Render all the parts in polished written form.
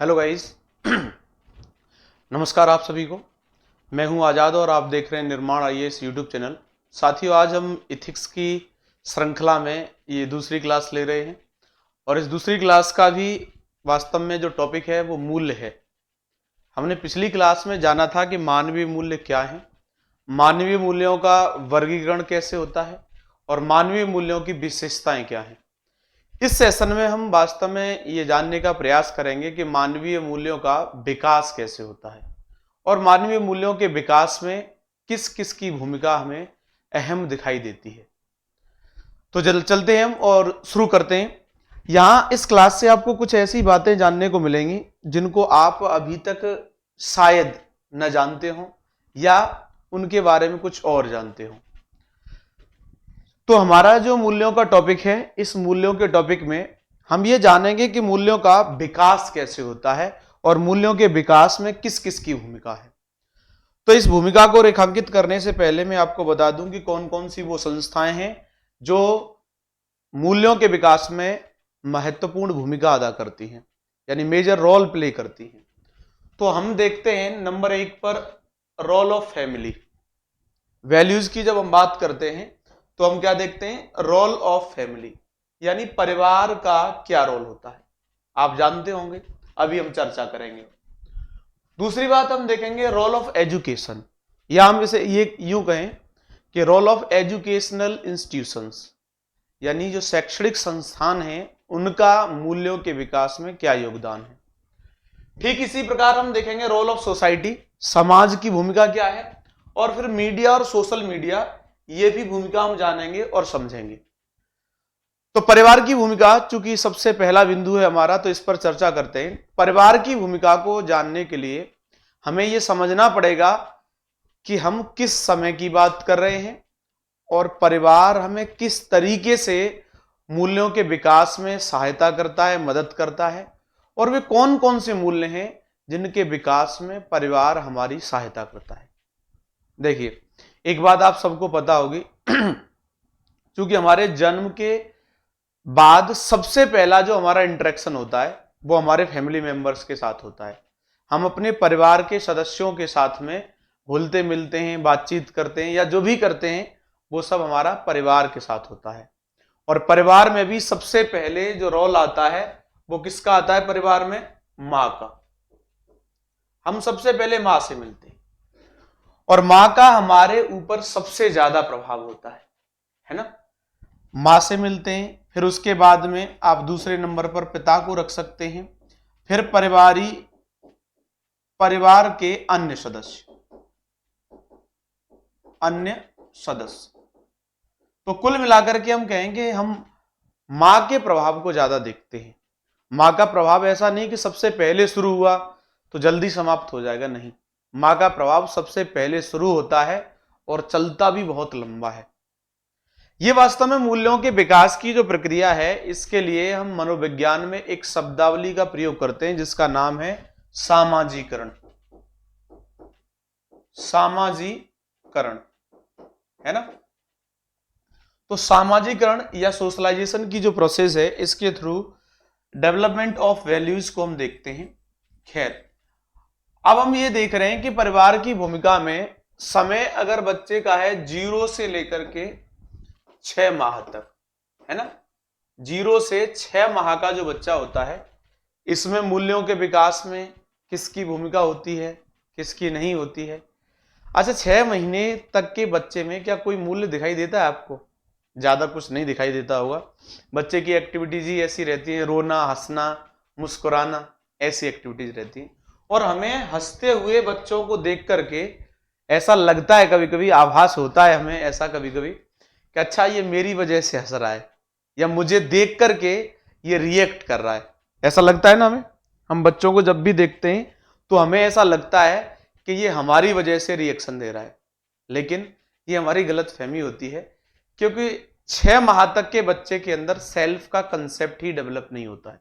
Hello guys. नमस्कार आप सभी को। मैं हूं आज़ाद और आप देख रहे हैं निर्माण आईएएस यूट्यूब चैनल। साथियों, आज हम इथिक्स की श्रृंखला में ये दूसरी क्लास ले रहे हैं और इस दूसरी क्लास का भी वास्तव में जो टॉपिक है वो मूल्य है। हमने पिछली क्लास में जाना था कि मानवीय मूल्य क्या है, मानवीय मूल्यों का वर्गीकरण कैसे होता है और मानवीय मूल्यों की विशेषताएं क्या हैं। इस सेशन में हम वास्तव में ये जानने का प्रयास करेंगे कि मानवीय मूल्यों का विकास कैसे होता है और मानवीय मूल्यों के विकास में किस किस की भूमिका हमें अहम दिखाई देती है। तो चलते हैं हम और शुरू करते हैं। यहाँ इस क्लास से आपको कुछ ऐसी बातें जानने को मिलेंगी जिनको आप अभी तक शायद न जानते हो या उनके बारे में कुछ और जानते हो। तो हमारा जो मूल्यों का टॉपिक है, इस मूल्यों के टॉपिक में हम ये जानेंगे कि मूल्यों का विकास कैसे होता है और मूल्यों के विकास में किस किस की भूमिका है। तो इस भूमिका को रेखांकित करने से पहले मैं आपको बता दूं कि कौन कौन सी वो संस्थाएं हैं जो मूल्यों के विकास में महत्वपूर्ण भूमिका अदा करती हैं, यानी मेजर रोल प्ले करती हैं। तो हम देखते हैं नंबर 1 पर रोल ऑफ फैमिली। वैल्यूज की जब हम बात करते हैं तो हम क्या देखते हैं, रोल ऑफ फैमिली, यानी परिवार का क्या रोल होता है। आप जानते होंगे, अभी हम चर्चा करेंगे। दूसरी बात हम देखेंगे रोल ऑफ एजुकेशन, या हम इसे ये यूं कहें कि रोल ऑफ एजुकेशनल इंस्टीट्यूशंस, यानी जो शैक्षणिक संस्थान हैं उनका मूल्यों के विकास में क्या योगदान है। ठीक इसी प्रकार हम देखेंगे रोल ऑफ सोसाइटी, समाज की भूमिका क्या है, और फिर मीडिया और सोशल मीडिया, ये भी भूमिका हम जानेंगे और समझेंगे। तो परिवार की भूमिका चूंकि सबसे पहला बिंदु है हमारा, तो इस पर चर्चा करते हैं। परिवार की भूमिका को जानने के लिए हमें यह समझना पड़ेगा कि हम किस समय की बात कर रहे हैं और परिवार हमें किस तरीके से मूल्यों के विकास में सहायता करता है, मदद करता है, और वे कौन कौन से मूल्य हैं जिनके विकास में परिवार हमारी सहायता करता है। देखिए, एक बात आप सबको पता होगी, क्योंकि हमारे जन्म के बाद सबसे पहला जो हमारा इंटरेक्शन होता है वो हमारे फैमिली मेंबर्स के साथ होता है। हम अपने परिवार के सदस्यों के साथ में घुलते मिलते हैं, बातचीत करते हैं, या जो भी करते हैं वो सब हमारा परिवार के साथ होता है। और परिवार में भी सबसे पहले जो रोल आता है वो किसका आता है परिवार में? माँ का। हम सबसे पहले माँ से मिलते हैं और माँ का हमारे ऊपर सबसे ज्यादा प्रभाव होता है ना। माँ से मिलते हैं, फिर उसके बाद में आप दूसरे नंबर पर पिता को रख सकते हैं, फिर परिवार के अन्य सदस्य। तो कुल मिलाकर के हम कहेंगे हम माँ के प्रभाव को ज्यादा देखते हैं। माँ का प्रभाव ऐसा नहीं कि सबसे पहले शुरू हुआ तो जल्दी समाप्त हो जाएगा, नहीं। माँ का प्रभाव सबसे पहले शुरू होता है और चलता भी बहुत लंबा है। ये वास्तव में मूल्यों के विकास की जो प्रक्रिया है, इसके लिए हम मनोविज्ञान में एक शब्दावली का प्रयोग करते हैं जिसका नाम है सामाजीकरण। सामाजीकरण है ना। तो सामाजीकरण या सोशलाइजेशन की जो प्रोसेस है, इसके थ्रू डेवलपमेंट ऑफ वैल्यूज को हम देखते हैं। खैर, अब हम ये देख रहे हैं कि परिवार की भूमिका में समय अगर बच्चे का है 0 से लेकर के 6 माह तक, है ना, 0 से 6 माह का जो बच्चा होता है, इसमें मूल्यों के विकास में किसकी भूमिका होती है, किसकी नहीं होती है। अच्छा, 6 महीने तक के बच्चे में क्या कोई मूल्य दिखाई देता है आपको? ज्यादा कुछ नहीं दिखाई देता होगा। बच्चे की एक्टिविटीज ही ऐसी रहती है, रोना, हंसना, मुस्कुराना, ऐसी एक्टिविटीज रहती है। और हमें हंसते हुए बच्चों को देख करके ऐसा लगता है, कभी कभी आभास होता है हमें ऐसा कभी कभी कि अच्छा ये मेरी वजह से हंस रहा है, या मुझे देख करके ये रिएक्ट कर रहा है, ऐसा लगता है ना हमें। हम बच्चों को जब भी देखते हैं तो हमें ऐसा लगता है कि ये हमारी वजह से रिएक्शन दे रहा है, लेकिन ये हमारी गलतफहमी होती है, क्योंकि 6 माह तक के बच्चे के अंदर सेल्फ का कंसेप्ट ही डेवलप नहीं होता है।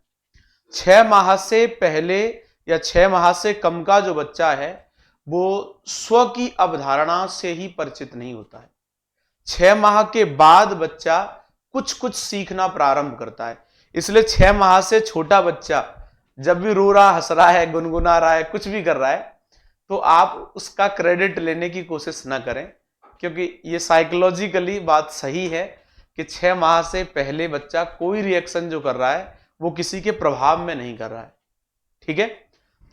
6 माह से पहले या 6 माह से कम का जो बच्चा है वो स्व की अवधारणा से ही परिचित नहीं होता है। 6 माह के बाद बच्चा कुछ कुछ सीखना प्रारंभ करता है। इसलिए 6 माह से छोटा बच्चा जब भी रो रहा, हंस रहा है, गुनगुना रहा है, कुछ भी कर रहा है, तो आप उसका क्रेडिट लेने की कोशिश ना करें, क्योंकि ये साइकोलॉजिकली बात सही है कि 6 माह से पहले बच्चा कोई रिएक्शन जो कर रहा है वो किसी के प्रभाव में नहीं कर रहा है। ठीक है,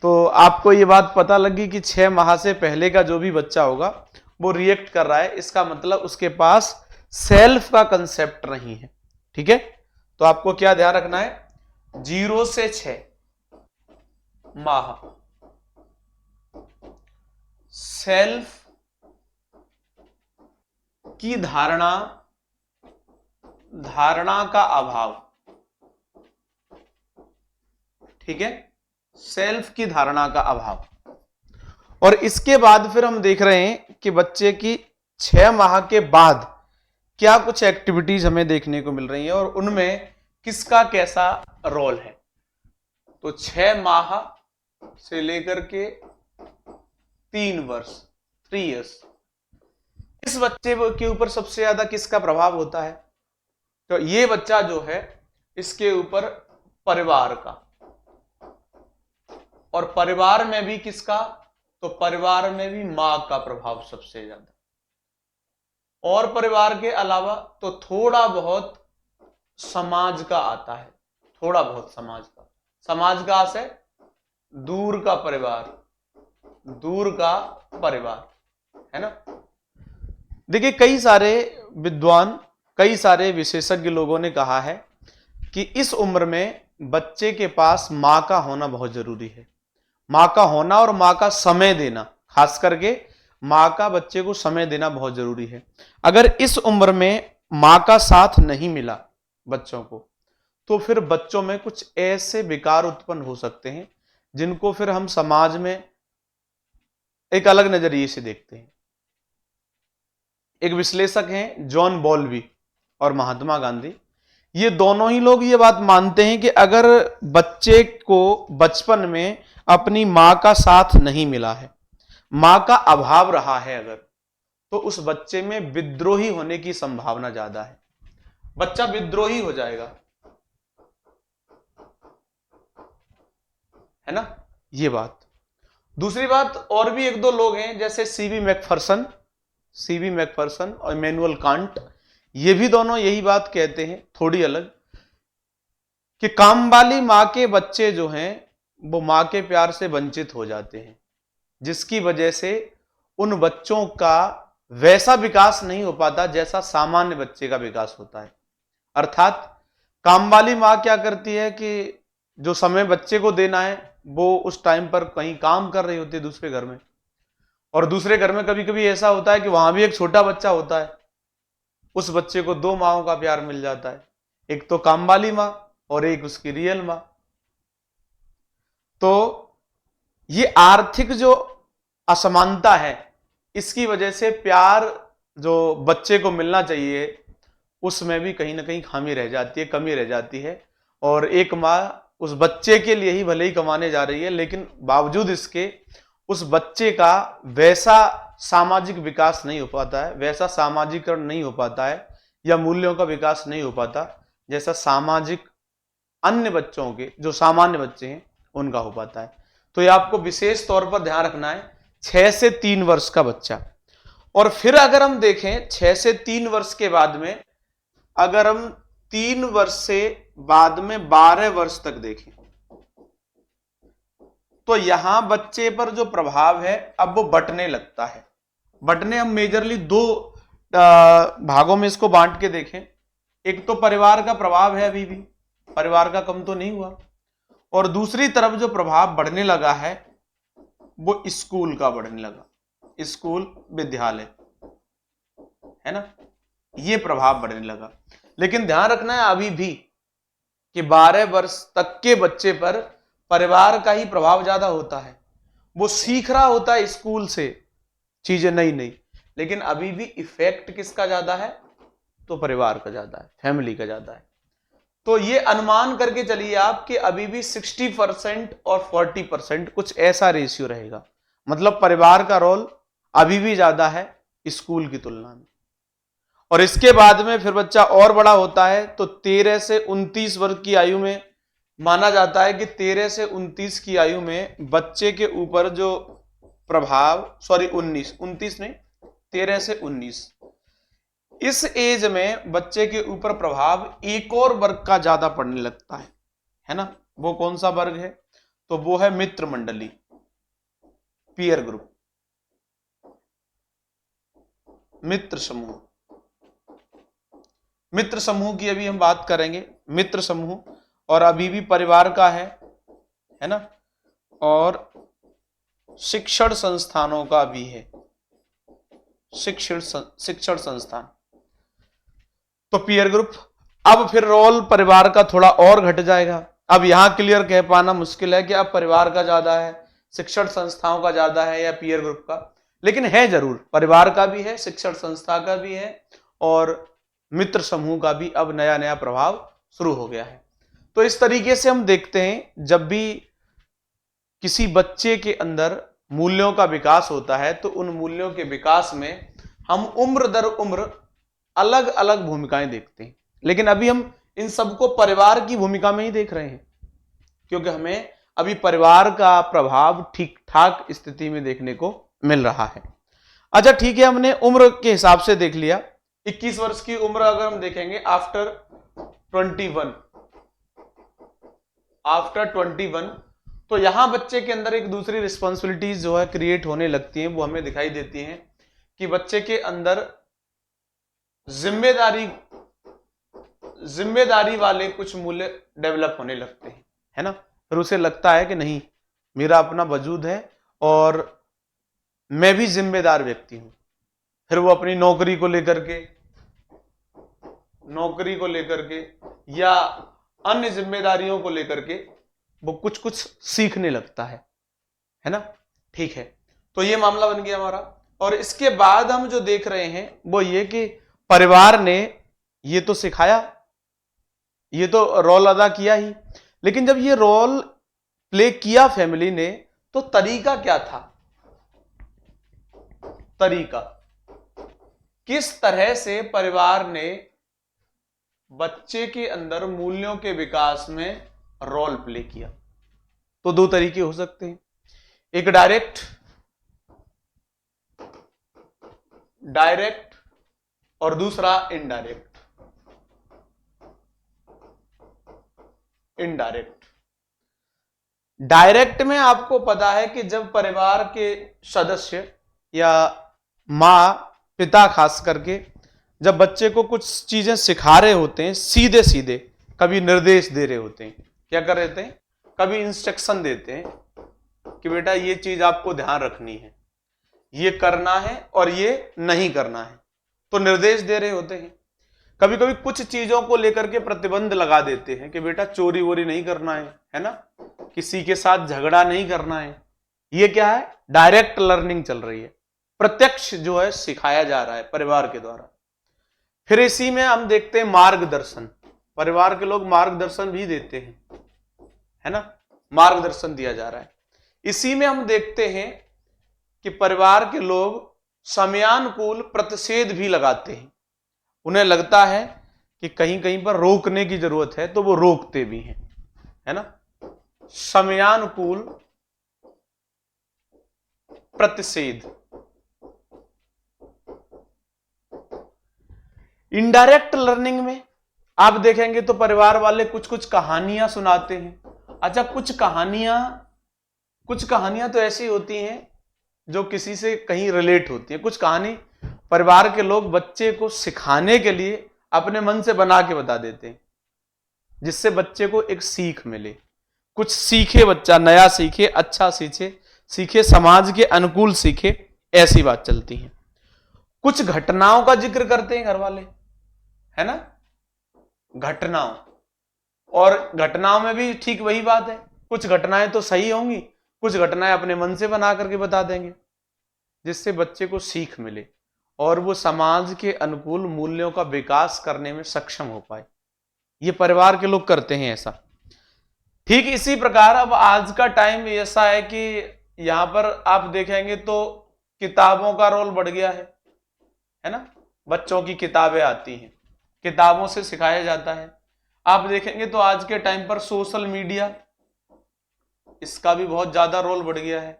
तो आपको ये बात पता लगी कि 6 माह से पहले का जो भी बच्चा होगा वो रिएक्ट कर रहा है, इसका मतलब उसके पास सेल्फ का कंसेप्ट नहीं है। ठीक है, तो आपको क्या ध्यान रखना है, 0 से 6 माह सेल्फ की धारणा का अभाव। ठीक है, सेल्फ की धारणा का अभाव। और इसके बाद फिर हम देख रहे हैं कि बच्चे की 6 माह के बाद क्या कुछ एक्टिविटीज हमें देखने को मिल रही है और उनमें किसका कैसा रोल है। तो 6 माह से लेकर के 3 वर्ष, 3 इयर्स, इस बच्चे के ऊपर सबसे ज्यादा किसका प्रभाव होता है? तो ये बच्चा जो है इसके ऊपर परिवार का, और परिवार में भी किसका? तो परिवार में भी मां का प्रभाव सबसे ज्यादा, और परिवार के अलावा तो थोड़ा बहुत समाज का आता है, थोड़ा बहुत समाज का। समाज का से दूर का परिवार, दूर का परिवार, है ना। देखिए, कई सारे विद्वान, कई सारे विशेषज्ञ लोगों ने कहा है कि इस उम्र में बच्चे के पास मां का होना बहुत जरूरी है। मां का होना और मां का समय देना, खास करके मां का बच्चे को समय देना बहुत जरूरी है। अगर इस उम्र में मां का साथ नहीं मिला बच्चों को, तो फिर बच्चों में कुछ ऐसे विकार उत्पन्न हो सकते हैं जिनको फिर हम समाज में एक अलग नजरिए से देखते हैं। एक विश्लेषक हैं जॉन बॉल्बी और महात्मा गांधी, ये दोनों ही लोग ये बात मानते हैं कि अगर बच्चे को बचपन में अपनी मां का साथ नहीं मिला है, मां का अभाव रहा है अगर, तो उस बच्चे में विद्रोही होने की संभावना ज्यादा है। बच्चा विद्रोही हो जाएगा, है ना, ये बात। दूसरी बात, और भी एक दो लोग हैं जैसे सीबी मैकफर्सन और इमैनुअल कांट, ये भी दोनों यही बात कहते हैं, थोड़ी अलग, कि काम वाली मां के बच्चे जो हैं वो मां के प्यार से वंचित हो जाते हैं, जिसकी वजह से उन बच्चों का वैसा विकास नहीं हो पाता जैसा सामान्य बच्चे का विकास होता है। अर्थात काम वाली मां क्या करती है कि जो समय बच्चे को देना है वो उस टाइम पर कहीं काम कर रही होती है दूसरे घर में, और दूसरे घर में कभी कभी ऐसा होता है कि वहां भी एक छोटा बच्चा होता है, उस बच्चे को 2 माओं का प्यार मिल जाता है, एक तो काम वाली मां और एक उसकी रियल मां। तो ये आर्थिक जो असमानता है, इसकी वजह से प्यार जो बच्चे को मिलना चाहिए उसमें भी कहीं ना कहीं खामी रह जाती है, कमी रह जाती है, और एक मां उस बच्चे के लिए ही भले ही कमाने जा रही है, लेकिन बावजूद इसके उस बच्चे का वैसा सामाजिक विकास नहीं हो पाता है, वैसा सामाजिकरण नहीं हो पाता है, या मूल्यों का विकास नहीं हो पाता जैसा सामाजिक अन्य बच्चों के, जो सामान्य बच्चे हैं, उनका हो पाता है। तो ये आपको विशेष तौर पर ध्यान रखना है, 6 से 3 वर्ष का बच्चा। और फिर अगर हम देखें 6 से 3 वर्ष के बाद में, अगर हम 3 वर्ष से बाद में 12 वर्ष तक देखें, तो यहां बच्चे पर जो प्रभाव है अब वो बंटने लगता है। बंटने हम मेजरली 2 भागों में इसको बांट के देखें। एक तो परिवार का प्रभाव है, अभी भी परिवार का कम तो नहीं हुआ, और दूसरी तरफ जो प्रभाव बढ़ने लगा है वो स्कूल का बढ़ने लगा, स्कूल, विद्यालय, है ना, ये प्रभाव बढ़ने लगा। लेकिन ध्यान रखना है अभी भी कि 12 वर्ष तक के बच्चे पर परिवार का ही प्रभाव ज्यादा होता है। वो सीख रहा होता है स्कूल से चीजें नई नई, लेकिन अभी भी इफेक्ट किसका ज्यादा है? तो परिवार का ज्यादा है, फैमिली का ज्यादा है। तो ये अनुमान करके चलिए आप कि अभी भी 60% और 40% कुछ ऐसा रेशियो रहेगा। मतलब परिवार का रोल अभी भी ज्यादा है स्कूल की तुलना में। और इसके बाद में फिर बच्चा और बड़ा होता है तो 13 से 29 वर्ष की आयु में माना जाता है कि 13 से 29 की आयु में बच्चे के ऊपर जो प्रभाव, 29 नहीं, 13 से 19, इस एज में बच्चे के ऊपर प्रभाव एक और वर्ग का ज्यादा पड़ने लगता है ना। वो कौन सा वर्ग है? तो वो है मित्र मंडली, पीयर ग्रुप, मित्र समूह। मित्र समूह की अभी हम बात करेंगे, मित्र समूह, और अभी भी परिवार का है ना, और शिक्षण संस्थानों का भी है, शिक्षण संस्थान। तो पीयर ग्रुप। अब फिर रोल परिवार का थोड़ा और घट जाएगा। अब यहां क्लियर कह पाना मुश्किल है कि अब परिवार का ज्यादा है, शिक्षण संस्थाओं का ज्यादा है या पीयर ग्रुप का, लेकिन है जरूर, परिवार का भी है, शिक्षण संस्था का भी है, और मित्र समूह का भी अब नया नया प्रभाव शुरू हो गया है। तो इस तरीके से हम देखते हैं, जब भी किसी बच्चे के अंदर मूल्यों का विकास होता है तो उन मूल्यों के विकास में हम उम्र दर उम्र अलग अलग भूमिकाएं देखते हैं, लेकिन अभी हम इन सबको परिवार की भूमिका में ही देख रहे हैं, क्योंकि हमें अभी परिवार का प्रभाव ठीक ठाक स्थिति में देखने को मिल रहा है। अच्छा ठीक है, हमने उम्र के हिसाब से देख लिया। 21 वर्ष की उम्र अगर हम देखेंगे आफ्टर 21, तो यहां बच्चे के अंदर एक दूसरी रिस्पॉन्सिबिलिटीज जो है क्रिएट होने लगती हैं, वो हमें दिखाई देती हैं कि बच्चे के अंदर जिम्मेदारी वाले कुछ मूल्य डेवलप होने लगते हैं, है ना। फिर उसे लगता है कि नहीं, मेरा अपना वजूद है और मैं भी जिम्मेदार व्यक्ति हूं। फिर वो अपनी नौकरी को लेकर के या अन्य जिम्मेदारियों को लेकर के वो कुछ कुछ सीखने लगता है ना। ठीक है, तो ये मामला बन गया हमारा। और इसके बाद हम जो देख रहे हैं वो ये कि परिवार ने ये तो सिखाया, ये तो रोल अदा किया ही, लेकिन जब ये रोल प्ले किया फैमिली ने, तो तरीका क्या था? तरीका किस तरह से परिवार ने बच्चे के अंदर मूल्यों के विकास में रोल प्ले किया? तो दो तरीके हो सकते हैं, एक डायरेक्ट और दूसरा इनडायरेक्ट। डायरेक्ट में आपको पता है कि जब परिवार के सदस्य या मां पिता खास करके जब बच्चे को कुछ चीजें सिखा रहे होते हैं, सीधे सीधे कभी निर्देश दे रहे होते हैं, क्या कर रहे थे, कभी इंस्ट्रक्शन देते हैं कि बेटा ये चीज आपको ध्यान रखनी है, ये करना है और ये नहीं करना है, तो निर्देश दे रहे होते हैं। कभी कभी कुछ चीजों को लेकर के प्रतिबंध लगा देते हैं कि बेटा चोरी वोरी नहीं करना है ना, किसी के साथ झगड़ा नहीं करना है। ये क्या है? डायरेक्ट लर्निंग चल रही है, प्रत्यक्ष जो है सिखाया जा रहा है परिवार के द्वारा। फिर इसी में हम देखते हैं मार्गदर्शन, परिवार के लोग मार्गदर्शन भी देते हैं, है ना, मार्गदर्शन दिया जा रहा है। इसी में हम देखते हैं कि परिवार के लोग समयानुकूल प्रतिषेध भी लगाते हैं, उन्हें लगता है कि कहीं कहीं पर रोकने की जरूरत है तो वो रोकते भी हैं, है ना। समयानुकूल प्रतिषेध। इनडायरेक्ट लर्निंग में आप देखेंगे तो परिवार वाले कुछ कुछ कहानियां सुनाते हैं। अच्छा, कुछ कहानियां तो ऐसी होती हैं जो किसी से कहीं रिलेट होती है। कुछ कहानी परिवार के लोग बच्चे को सिखाने के लिए अपने मन से बना के बता देते हैं, जिससे बच्चे को एक सीख मिले, कुछ सीखे, बच्चा नया सीखे, अच्छा सीखे, समाज के अनुकूल सीखे, ऐसी बात चलती है। कुछ घटनाओं का जिक्र करते हैं घर वाले, है ना, घटनाओं, और घटनाओं में भी ठीक वही बात है, कुछ घटनाएं तो सही होंगी, कुछ घटनाएं अपने मन से बना करके बता देंगे, जिससे बच्चे को सीख मिले और वो समाज के अनुकूल मूल्यों का विकास करने में सक्षम हो पाए। ये परिवार के लोग करते हैं ऐसा। ठीक इसी प्रकार अब आज का टाइम ऐसा है कि यहां पर आप देखेंगे तो किताबों का रोल बढ़ गया है ना। बच्चों की किताबें आती हैं, किताबों से सिखाया जाता है। आप देखेंगे तो आज के टाइम पर सोशल मीडिया, इसका भी बहुत ज्यादा रोल बढ़ गया है।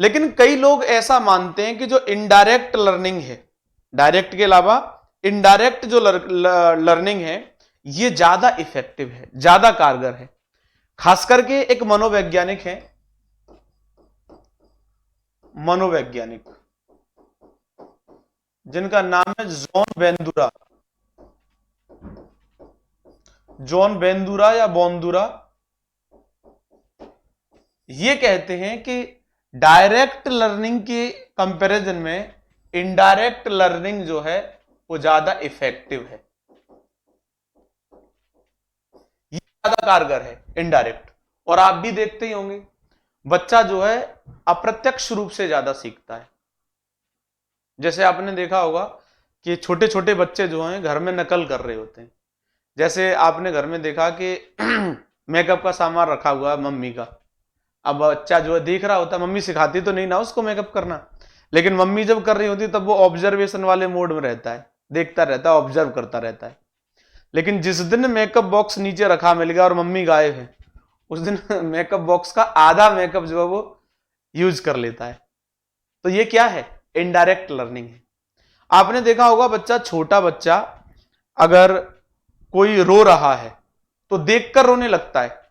लेकिन कई लोग ऐसा मानते हैं कि जो इनडायरेक्ट लर्निंग है, डायरेक्ट के अलावा इनडायरेक्ट जो लर्निंग है, ये ज्यादा इफेक्टिव है, ज्यादा कारगर है। खास करके एक मनोवैज्ञानिक है, मनोवैज्ञानिक जिनका नाम है जॉन बेंदुरा, जॉन बेंदुरा या बोंदुरा। ये कहते हैं कि डायरेक्ट लर्निंग के कंपैरिजन में इनडायरेक्ट लर्निंग जो है वो ज्यादा इफेक्टिव है, ये ज्यादा कारगर है इनडायरेक्ट। और आप भी देखते ही होंगे, बच्चा जो है अप्रत्यक्ष रूप से ज्यादा सीखता है। जैसे आपने देखा होगा कि छोटे छोटे बच्चे जो हैं घर में नकल कर रहे होते हैं। जैसे आपने घर में देखा कि मेकअप का सामान रखा हुआ है मम्मी का, अब बच्चा जो है देख रहा होता है, मम्मी सिखाती तो नहीं ना उसको मेकअप करना, लेकिन मम्मी जब कर रही होती तब वो ऑब्जर्वेशन वाले मोड में रहता है, देखता रहता है, ऑब्जर्व करता रहता है। लेकिन जिस दिन मेकअप बॉक्स नीचे रखा मिल गया और मम्मी गायब है, उस दिन मेकअप बॉक्स का आधा मेकअप जो है वो यूज कर लेता है। तो ये क्या है? इनडायरेक्ट लर्निंग है। आपने देखा होगा बच्चा, छोटा बच्चा अगर कोई रो रहा है तो देखकर रोने लगता है,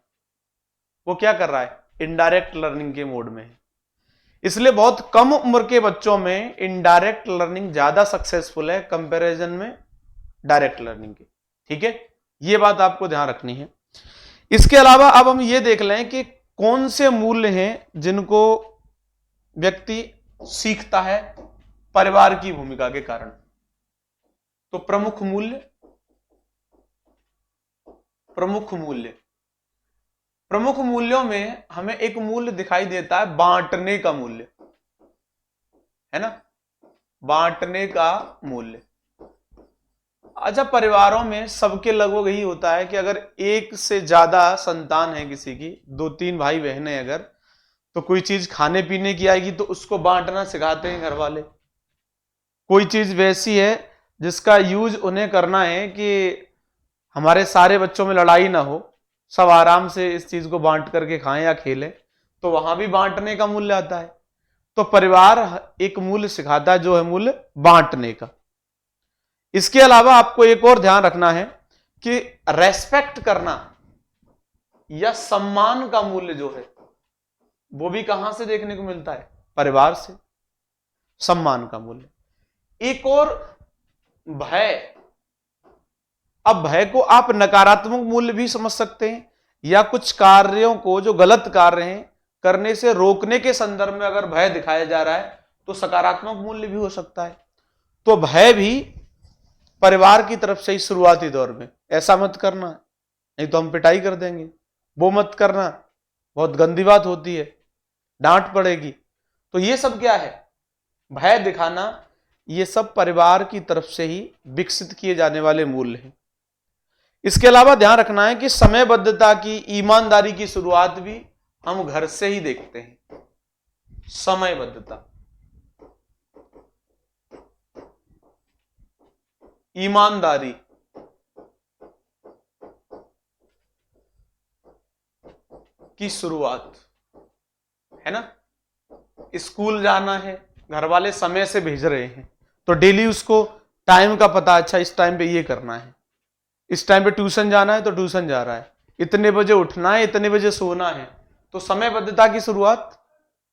वो क्या कर रहा है? इनडायरेक्ट लर्निंग के मोड में है। इसलिए बहुत कम उम्र के बच्चों में इनडायरेक्ट लर्निंग ज्यादा सक्सेसफुल है कंपैरिजन में डायरेक्ट लर्निंग के। ठीक है, ये बात आपको ध्यान रखनी है। इसके अलावा अब हम ये देख लें कि कौन से मूल्य हैं जिनको व्यक्ति सीखता है परिवार की भूमिका के कारण। तो प्रमुख मूल्य, प्रमुख मूल्य, प्रमुख मूल्यों में हमें एक मूल्य दिखाई देता है बांटने का मूल्य, है ना, बांटने का मूल्य। अच्छा, परिवारों में सबके लगभग यही होता है कि अगर एक से ज्यादा संतान है किसी की, 2-3 भाई बहन है अगर, तो कोई चीज खाने पीने की आएगी तो उसको बांटना सिखाते हैं घर वाले। कोई चीज वैसी है जिसका यूज उन्हें करना है कि हमारे सारे बच्चों में लड़ाई ना हो, सब आराम से इस चीज को बांट करके खाएं या खेलें, तो वहां भी बांटने का मूल्य आता है। तो परिवार एक मूल्य सिखाता है जो है मूल्य बांटने का। इसके अलावा आपको एक और ध्यान रखना है कि रेस्पेक्ट करना या सम्मान का मूल्य जो है वो भी कहां से देखने को मिलता है? परिवार से। सम्मान का मूल्य। एक और भय। अब भय को आप नकारात्मक मूल्य भी समझ सकते हैं, या कुछ कार्यों को जो गलत कार्य हैं करने से रोकने के संदर्भ में अगर भय दिखाया जा रहा है तो सकारात्मक मूल्य भी हो सकता है। तो भय भी परिवार की तरफ से ही शुरुआती दौर में, ऐसा मत करना नहीं तो हम पिटाई कर देंगे, वो मत करना बहुत गंदी बात होती है, डांट पड़ेगी। तो ये सब क्या है? भय दिखाना। ये सब परिवार की तरफ से ही विकसित किए जाने वाले मूल्य हैं। इसके अलावा ध्यान रखना है कि समयबद्धता की, ईमानदारी की शुरुआत भी हम घर से ही देखते हैं। समयबद्धता, ईमानदारी, की शुरुआत, है ना। स्कूल जाना है, घर वाले समय से भेज रहे हैं तो डेली उसको टाइम का पता, अच्छा इस टाइम पे ये करना है, इस टाइम पे ट्यूशन जाना है तो ट्यूशन जा रहा है, इतने बजे उठना है, इतने बजे सोना है। तो समयबद्धता की शुरुआत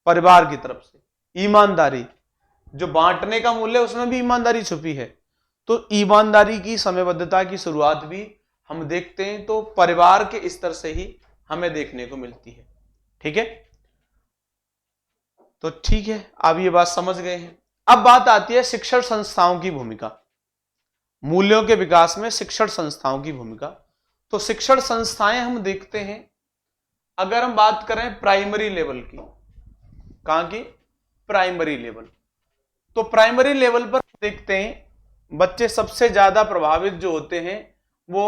परिवार की तरफ से। ईमानदारी, जो बांटने का मूल्य है उसमें भी ईमानदारी छुपी है, तो ईमानदारी की, समयबद्धता की शुरुआत भी हम देखते हैं तो परिवार के स्तर से ही हमें देखने को मिलती है। ठीक है, तो ठीक है, आप ये बात समझ गए हैं। अब बात आती है शिक्षण संस्थाओं की भूमिका, मूल्यों के विकास में शिक्षण संस्थाओं की भूमिका। तो शिक्षण संस्थाएं हम देखते हैं, अगर हम बात करें प्राइमरी लेवल की, कहां की? Primary level. तो प्राइमरी लेवल पर देखते हैं बच्चे सबसे ज्यादा प्रभावित जो होते हैं वो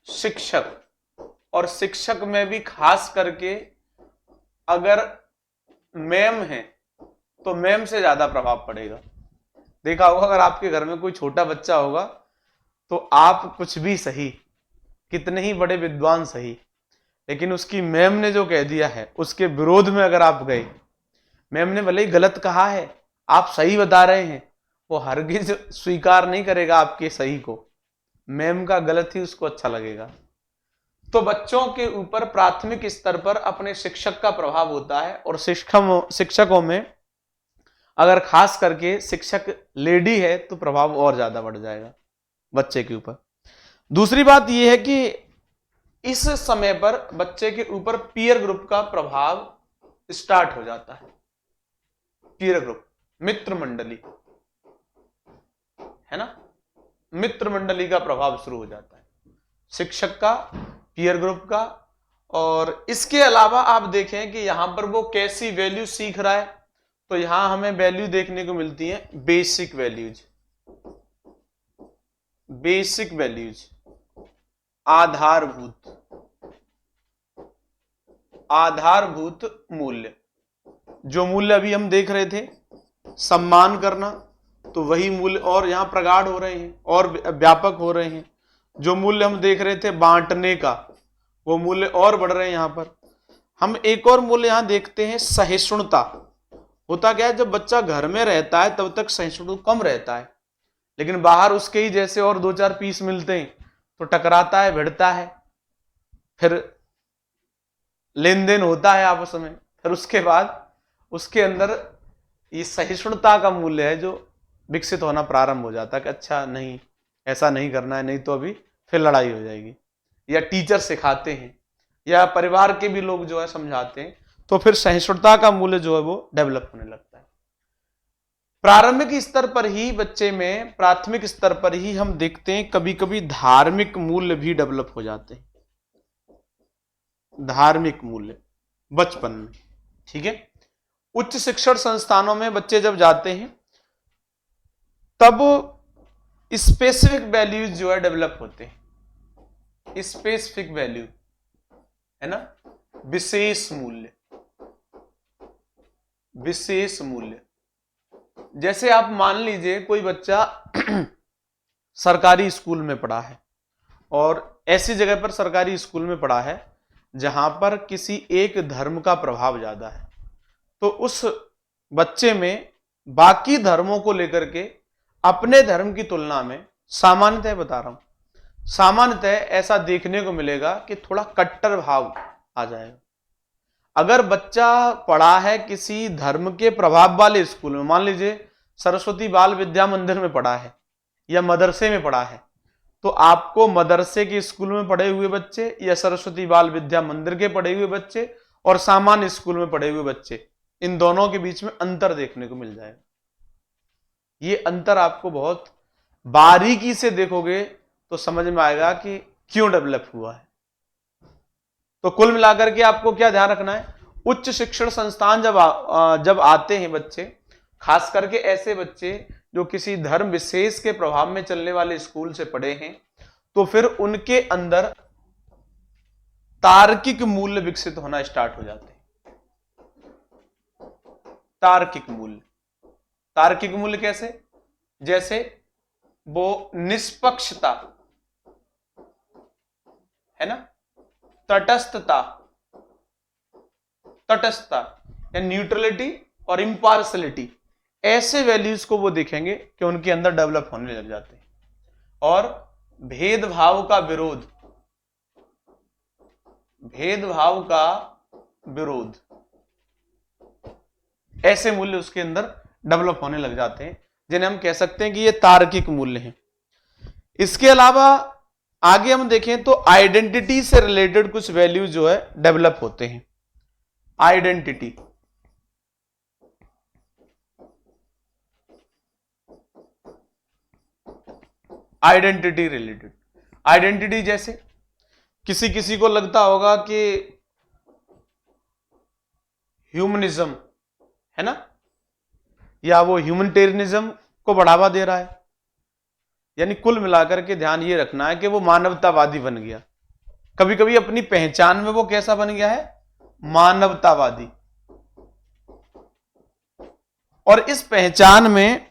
शिक्षक, और शिक्षक में भी खास करके अगर मैम है तो मैम से ज्यादा प्रभाव पड़ेगा। देखा होगा अगर आपके घर में कोई छोटा बच्चा होगा तो आप कुछ भी सही, कितने ही बड़े विद्वान सही, लेकिन उसकी मैम ने जो कह दिया है उसके विरोध में अगर आप गए, मैम ने भले ही गलत कहा है, आप सही बता रहे हैं, वो हरगिज स्वीकार नहीं करेगा आपके सही को, मैम का गलत ही उसको अच्छा लगेगा। तो बच्चों के ऊपर प्राथमिक स्तर पर अपने शिक्षक का प्रभाव होता है, और शिक्षकों में अगर खास करके शिक्षक लेडी है तो प्रभाव और ज्यादा बढ़ जाएगा बच्चे के ऊपर। दूसरी बात यह है कि इस समय पर बच्चे के ऊपर पीयर ग्रुप का प्रभाव स्टार्ट हो जाता है। पीयर ग्रुप, मित्र मंडली, है ना, मित्र मंडली का प्रभाव शुरू हो जाता है शिक्षक का, पीयर ग्रुप का। और इसके अलावा आप देखें कि यहां पर वो कैसी वैल्यू सीख रहा है, तो यहां हमें वैल्यू देखने को मिलती है बेसिक वैल्यूज। बेसिक वैल्यूज, आधारभूत, आधारभूत मूल्य। जो मूल्य अभी हम देख रहे थे, सम्मान करना, तो वही मूल्य और यहां प्रगाढ़ हो रहे हैं और व्यापक हो रहे हैं। जो मूल्य हम देख रहे थे बांटने का, वो मूल्य और बढ़ रहे हैं यहां पर। हम एक और मूल्य यहां देखते हैं सहिष्णुता। होता क्या है, जब बच्चा घर में रहता है तब तक सहिष्णु कम रहता है, लेकिन बाहर उसके ही जैसे और दो चार पीस मिलते हैं तो टकराता है, भिड़ता है, फिर लेन देन होता है आपस में, फिर उसके बाद उसके अंदर ये सहिष्णुता का मूल्य है जो विकसित होना प्रारंभ हो जाता है कि अच्छा नहीं, ऐसा नहीं करना है, नहीं तो अभी फिर लड़ाई हो जाएगी। या टीचर सिखाते हैं या परिवार के भी लोग जो है समझाते हैं, तो फिर सहिष्णुता का मूल्य जो है वो डेवलप होने लगता है। प्रारंभिक स्तर पर ही बच्चे में, प्राथमिक स्तर पर ही हम देखते हैं कभी कभी धार्मिक मूल्य भी डेवलप हो जाते हैं। धार्मिक मूल्य बचपन में, ठीक है। उच्च शिक्षण संस्थानों में बच्चे जब जाते हैं तब स्पेसिफिक वैल्यूज जो है डेवलप होते हैं। स्पेसिफिक वैल्यू है ना, विशेष मूल्य, विशेष मूल्य। जैसे आप मान लीजिए कोई बच्चा सरकारी स्कूल में पढ़ा है, और ऐसी जगह पर सरकारी स्कूल में पढ़ा है जहां पर किसी एक धर्म का प्रभाव ज्यादा है, तो उस बच्चे में बाकी धर्मों को लेकर के अपने धर्म की तुलना में, सामान्यतः बता रहा हूं, सामान्यतः ऐसा देखने को मिलेगा कि थोड़ा कट्टर भाव आ जाएगा। अगर बच्चा पढ़ा है किसी धर्म के प्रभाव वाले स्कूल में, मान लीजिए सरस्वती बाल विद्या मंदिर में पढ़ा है या मदरसे में पढ़ा है, तो आपको मदरसे के स्कूल में पढ़े हुए बच्चे या सरस्वती बाल विद्या मंदिर के पढ़े हुए बच्चे और सामान्य स्कूल में पढ़े हुए बच्चे, इन दोनों के बीच में अंतर देखने को मिल जाएगा। ये अंतर आपको बहुत बारीकी से देखोगे तो समझ में आएगा कि क्यों डेवलप हुआ है। तो कुल मिलाकर के आपको क्या ध्यान रखना है, उच्च शिक्षण संस्थान जब आते हैं बच्चे, खास करके ऐसे बच्चे जो किसी धर्म विशेष के प्रभाव में चलने वाले स्कूल से पढ़े हैं, तो फिर उनके अंदर तार्किक मूल्य विकसित होना स्टार्ट हो जाते हैं। तार्किक मूल्य, तार्किक मूल्य कैसे, जैसे वो निष्पक्षता है ना, तटस्थता, तटस्थता या न्यूट्रलिटी और इम्पार्शलिटी, ऐसे वैल्यूज को वो देखेंगे कि उनके अंदर डेवलप होने लग जाते हैं। और भेदभाव का विरोध, भेदभाव का विरोध, ऐसे मूल्य उसके अंदर डेवलप होने लग जाते हैं, जिन्हें हम कह सकते हैं कि ये तार्किक मूल्य हैं। इसके अलावा आगे हम देखें तो आइडेंटिटी से रिलेटेड कुछ वैल्यूज जो है डेवलप होते हैं। आइडेंटिटी, आइडेंटिटी रिलेटेड, आइडेंटिटी जैसे किसी किसी को लगता होगा कि ह्यूमनिज्म है ना, या वो ह्यूमनिटेरियनिज्म को बढ़ावा दे रहा है, यानी कुल मिलाकर के ध्यान ये रखना है कि वो मानवतावादी बन गया। कभी कभी अपनी पहचान में वो कैसा बन गया है, मानवतावादी। और इस पहचान में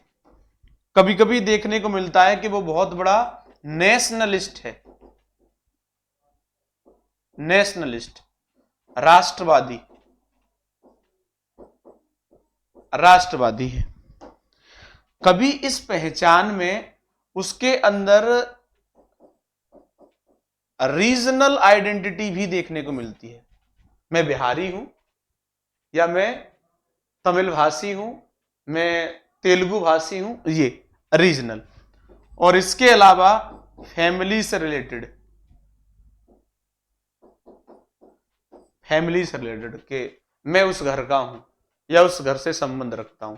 कभी कभी देखने को मिलता है कि वो बहुत बड़ा नेशनलिस्ट है। नेशनलिस्ट, राष्ट्रवादी, राष्ट्रवादी है। कभी इस पहचान में उसके अंदर रीजनल आइडेंटिटी भी देखने को मिलती है। मैं बिहारी हूं, या मैं तमिल भाषी हूं, मैं तेलुगु भाषी हूं, ये रीजनल। और इसके अलावा फैमिली से रिलेटेड, फैमिली से रिलेटेड के मैं उस घर का हूं या उस घर से संबंध रखता हूं।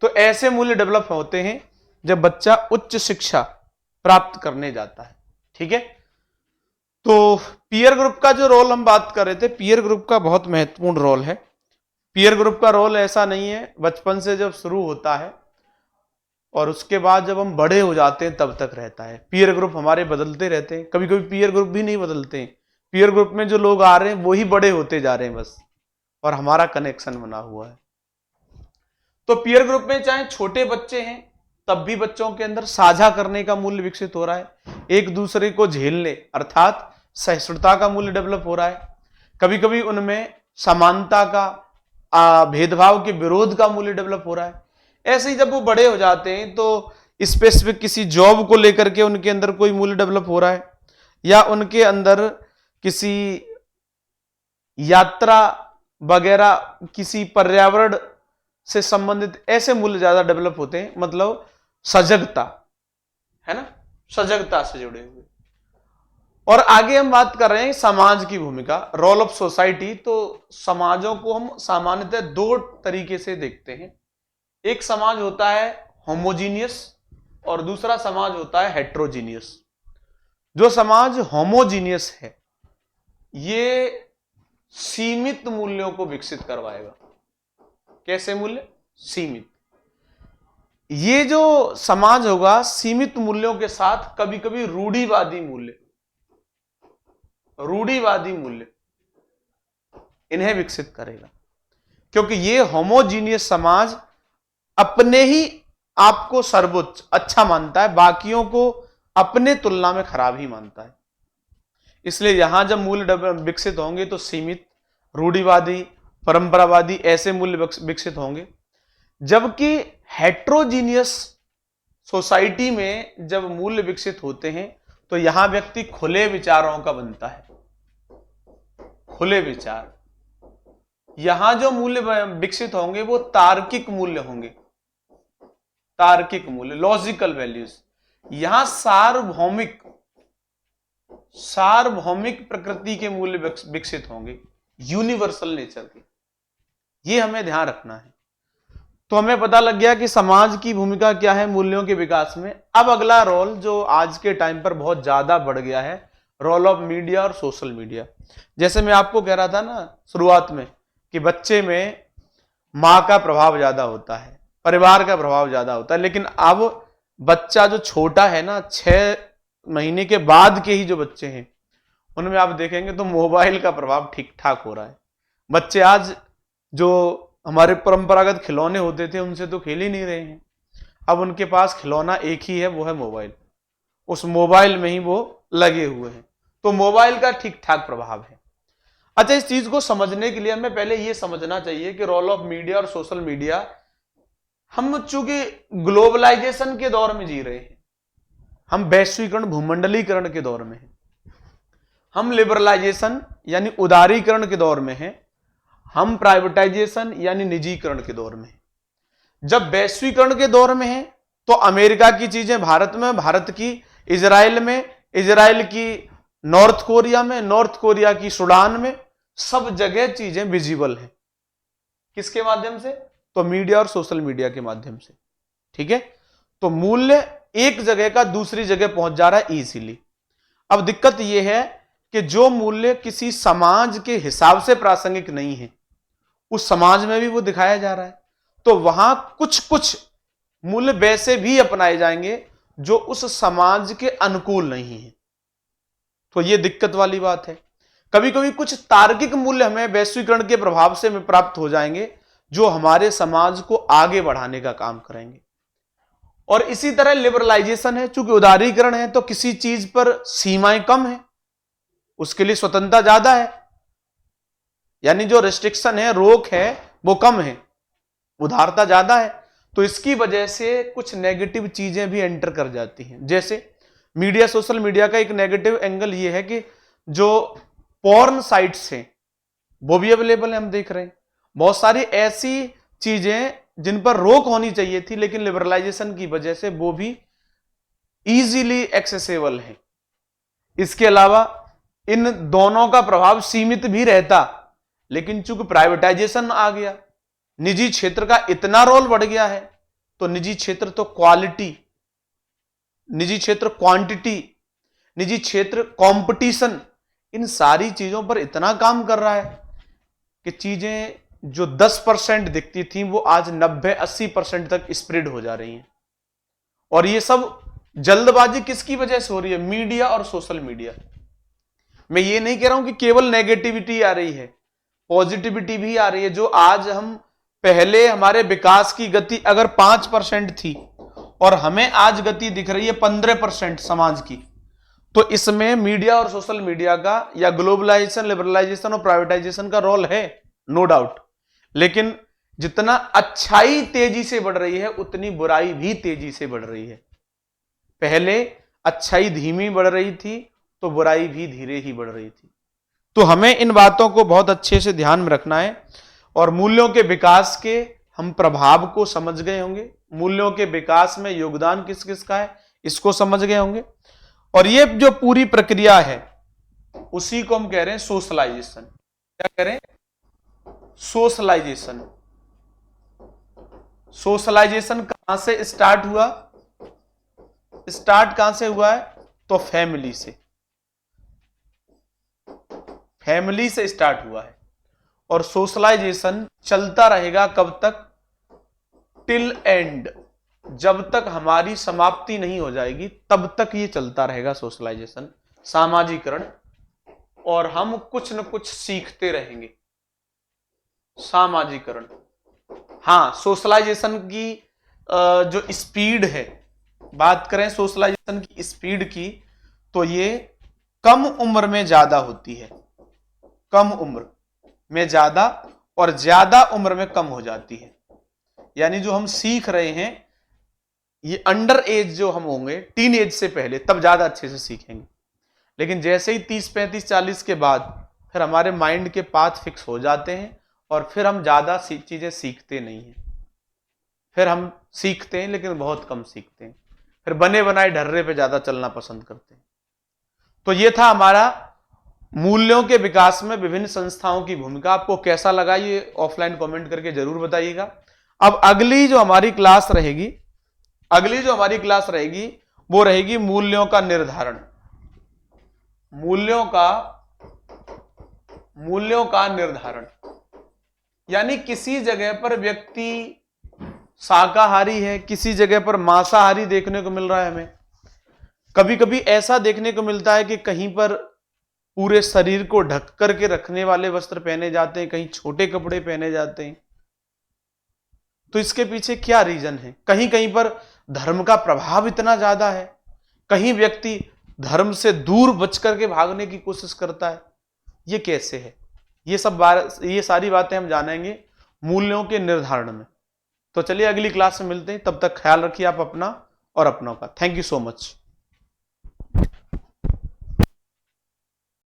तो ऐसे मूल्य डेवलप होते हैं जब बच्चा उच्च शिक्षा प्राप्त करने जाता है। ठीक है, तो पीयर ग्रुप का जो रोल हम बात कर रहे थे, पीयर ग्रुप का बहुत महत्वपूर्ण रोल है। पीयर ग्रुप का रोल ऐसा नहीं है बचपन से जब शुरू होता है और उसके बाद जब हम बड़े हो जाते हैं तब तक रहता है। पीयर ग्रुप हमारे बदलते रहते हैं, कभी कभी पीयर ग्रुप भी नहीं बदलते हैं। पीयर ग्रुप में जो लोग आ रहे हैं वही बड़े होते जा रहे हैं बस, और हमारा कनेक्शन बना हुआ है। तो पीयर ग्रुप में चाहे छोटे बच्चे हैं तब भी बच्चों के अंदर साझा करने का मूल्य विकसित हो रहा है, एक दूसरे को झेलने अर्थात सहिष्णुता का मूल्य डेवलप हो रहा है। कभी कभी उनमें समानता का, भेदभाव के विरोध का मूल्य डेवलप हो रहा है। ऐसे ही जब वो बड़े हो जाते हैं तो स्पेसिफिक किसी जॉब को लेकर के उनके अंदर कोई मूल्य डेवलप हो रहा है, या उनके अंदर किसी यात्रा वगैरह, किसी पर्यावरण से संबंधित ऐसे मूल्य ज्यादा डेवलप होते हैं। मतलब सजगता है ना, सजगता से जुड़े हुए। और आगे हम बात कर रहे हैं समाज की भूमिका, रोल ऑफ सोसाइटी। तो समाजों को हम सामान्यतः दो तरीके से देखते हैं। एक समाज होता है होमोजीनियस और दूसरा समाज होता है हेट्रोजीनियस। जो समाज होमोजीनियस है ये सीमित मूल्यों को विकसित करवाएगा। कैसे मूल्य? सीमित। ये जो समाज होगा सीमित मूल्यों के साथ कभी कभी रूढ़िवादी मूल्य, रूढ़िवादी मूल्य इन्हें विकसित करेगा, क्योंकि ये होमोजीनियस समाज अपने ही आपको सर्वोच्च अच्छा मानता है, बाकियों को अपने तुलना में खराब ही मानता है। इसलिए यहां जब मूल्य विकसित होंगे तो सीमित, रूढ़िवादी, परंपरावादी ऐसे मूल्य विकसित होंगे। जबकि हेट्रोजीनियस सोसाइटी में जब मूल्य विकसित होते हैं तो यहां व्यक्ति खुले विचारों का बनता है। खुले विचार, यहां जो मूल्य विकसित होंगे वो तार्किक मूल्य होंगे, तार्किक मूल्य, लॉजिकल वैल्यूज। यहां सार्वभौमिक प्रकृति के मूल्य विकसित होंगे, यूनिवर्सल नेचर के। ये हमें ध्यान रखना है। तो हमें पता लग गया कि समाज की भूमिका क्या है मूल्यों के विकास में। अब अगला रोल जो आज के टाइम पर बहुत ज्यादा बढ़ गया है, रोल ऑफ मीडिया और सोशल मीडिया। जैसे मैं आपको कह रहा था ना शुरुआत में कि बच्चे में मां का प्रभाव ज्यादा होता है, परिवार का प्रभाव ज्यादा होता है, लेकिन अब बच्चा जो छोटा है ना, 6 महीने के बाद के ही जो बच्चे हैं उनमें आप देखेंगे तो मोबाइल का प्रभाव ठीक ठाक हो रहा है। बच्चे आज जो हमारे परंपरागत खिलौने होते थे उनसे तो खेल ही नहीं रहे हैं। अब उनके पास खिलौना एक ही है, वो है मोबाइल। उस मोबाइल में ही वो लगे हुए हैं। तो मोबाइल का ठीक ठाक प्रभाव है। अच्छा, इस चीज को समझने के लिए हमें पहले ये समझना चाहिए कि रोल ऑफ मीडिया और सोशल मीडिया, हम चूंकि ग्लोबलाइजेशन के दौर में जी रहे हैं, हम वैश्वीकरण, भूमंडलीकरण के दौर में हैं, हम लिबरलाइजेशन यानी उदारीकरण के दौर में हैं, हम प्राइवेटाइजेशन यानी निजीकरण के दौर में हैं। जब वैश्वीकरण के दौर में है तो अमेरिका की चीजें भारत में, भारत की इजराइल में, इजराइल की नॉर्थ कोरिया में, नॉर्थ कोरिया की सूडान में, सब जगह चीजें विजिबल हैं। किसके माध्यम से? तो मीडिया और सोशल मीडिया के माध्यम से। ठीक है, तो मूल्य एक जगह का दूसरी जगह पहुंच जा रहा है इजीली। अब दिक्कत यह है कि जो मूल्य किसी समाज के हिसाब से प्रासंगिक नहीं है उस समाज में भी वो दिखाया जा रहा है। तो वहां कुछ कुछ मूल्य वैसे भी अपनाए जाएंगे जो उस समाज के अनुकूल नहीं है। तो ये दिक्कत वाली बात है। कभी कभी कुछ तार्किक मूल्य हमें वैश्वीकरण के प्रभाव से प्राप्त हो जाएंगे जो हमारे समाज को आगे बढ़ाने का काम करेंगे। और इसी तरह लिबरलाइजेशन है, चूंकि उदारीकरण है तो किसी चीज पर सीमाएं कम है, उसके लिए स्वतंत्रता ज्यादा है, यानी जो रिस्ट्रिक्शन है, रोक है, वो कम है, उदारता ज्यादा है। तो इसकी वजह से कुछ नेगेटिव चीजें भी एंटर कर जाती हैं। जैसे मीडिया, सोशल मीडिया का एक नेगेटिव एंगल ये है कि जो पॉर्न साइट्स हैं वो भी अवेलेबल है, हम देख रहे हैं। बहुत सारी ऐसी चीजें जिन पर रोक होनी चाहिए थी, लेकिन लिबरलाइजेशन की वजह से वो भी इजीली एक्सेसिबल है। इसके अलावा इन दोनों का प्रभाव सीमित भी रहता, लेकिन चूंकि प्राइवेटाइजेशन आ गया, निजी क्षेत्र का इतना रोल बढ़ गया है, तो निजी क्षेत्र तो क्वालिटी, निजी क्षेत्र क्वांटिटी, निजी क्षेत्र कंपटीशन, इन सारी चीजों पर इतना काम कर रहा है कि चीजें जो 10% दिखती थी वो आज 90-80% तक स्प्रेड हो जा रही हैं। और ये सब जल्दबाजी किसकी वजह से हो रही है? मीडिया और सोशल मीडिया। मैं ये नहीं कह रहा हूं कि केवल नेगेटिविटी आ रही है, पॉजिटिविटी भी आ रही है। जो आज हम, पहले हमारे विकास की गति अगर 5% थी और हमें आज गति दिख रही है 15% समाज की, तो इसमें मीडिया और सोशल मीडिया का, या ग्लोबलाइजेशन, लिबरलाइजेशन और प्राइवेटाइजेशन का रोल है, नो डाउट। लेकिन जितना अच्छाई तेजी से बढ़ रही है, उतनी बुराई भी तेजी से बढ़ रही है। पहले अच्छाई धीमी बढ़ रही थी, तो बुराई भी धीरे ही बढ़ रही थी। तो हमें इन बातों को बहुत अच्छे से ध्यान में रखना है। और मूल्यों के विकास के हम प्रभाव को समझ गए होंगे, मूल्यों के विकास में योगदान किस किस का है इसको समझ गए होंगे। और ये जो पूरी प्रक्रिया है, उसी को हम कह रहे हैं सोशलाइजेशन। क्या कह रहे हैं? सोशलाइजेशन। सोशलाइजेशन कहां से स्टार्ट हुआ? स्टार्ट कहां से हुआ है? तो फैमिली से, फैमिली से स्टार्ट हुआ है। और सोशलाइजेशन चलता रहेगा कब तक? टिल एंड, जब तक हमारी समाप्ति नहीं हो जाएगी तब तक ये चलता रहेगा सोशलाइजेशन, सामाजिकरण। और हम कुछ न कुछ सीखते रहेंगे। सामाजिकरण, हाँ, सोशलाइजेशन की जो स्पीड है, बात करें सोशलाइजेशन की स्पीड की, तो ये कम उम्र में ज्यादा होती है, कम उम्र में ज्यादा और ज्यादा उम्र में कम हो जाती है। यानी जो हम सीख रहे हैं, ये अंडर एज जो हम होंगे, टीन एज से पहले, तब ज्यादा अच्छे से सीखेंगे। लेकिन जैसे ही 30, 35, 40 के बाद फिर हमारे माइंड के पाथ फिक्स हो जाते हैं और फिर हम ज्यादा चीजें सीखते नहीं हैं। फिर हम सीखते हैं लेकिन बहुत कम सीखते हैं, फिर बने बनाए ढर्रे पे ज्यादा चलना पसंद करते हैं। तो ये था हमारा मूल्यों के विकास में विभिन्न संस्थाओं की भूमिका। आपको कैसा लगा ये ऑफलाइन कमेंट करके जरूर बताइएगा। अब अगली जो हमारी क्लास रहेगी, वो रहेगी मूल्यों का निर्धारण। मूल्यों का निर्धारण, यानी किसी जगह पर व्यक्ति शाकाहारी है, किसी जगह पर मांसाहारी देखने को मिल रहा है। हमें कभी कभी ऐसा देखने को मिलता है कि कहीं पर पूरे शरीर को ढक करके रखने वाले वस्त्र पहने जाते हैं, कहीं छोटे कपड़े पहने जाते हैं। तो इसके पीछे क्या रीजन है? कहीं कहीं पर धर्म का प्रभाव इतना ज्यादा है, कहीं व्यक्ति धर्म से दूर बच करके भागने की कोशिश करता है। ये कैसे है? ये सारी बातें हम जानेंगे मूल्यों के निर्धारण में। तो चलिए अगली क्लास में मिलते हैं, तब तक ख्याल रखिए आप अपना और अपनों का। Thank you so much.